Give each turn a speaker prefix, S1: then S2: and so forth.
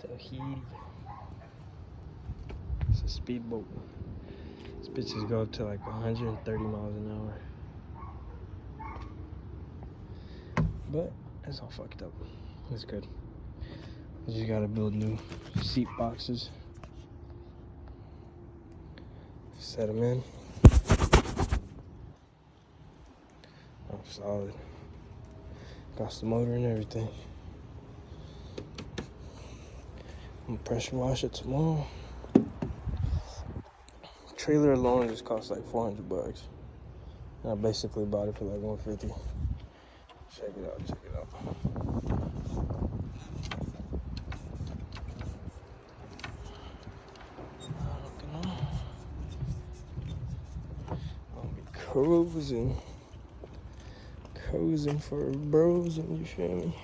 S1: Tahiti. It's a speedboat. These bitches go up to like 130 miles an hour. But it's all fucked up. It's good. You just gotta build new seat boxes. Set them in. Oh, solid. Got the motor and everything. I'm gonna pressure wash it tomorrow. Trailer alone just cost like $400. And I basically bought it for like $150. Check it out, check it out. I'll be cruising for bros, and you feel me?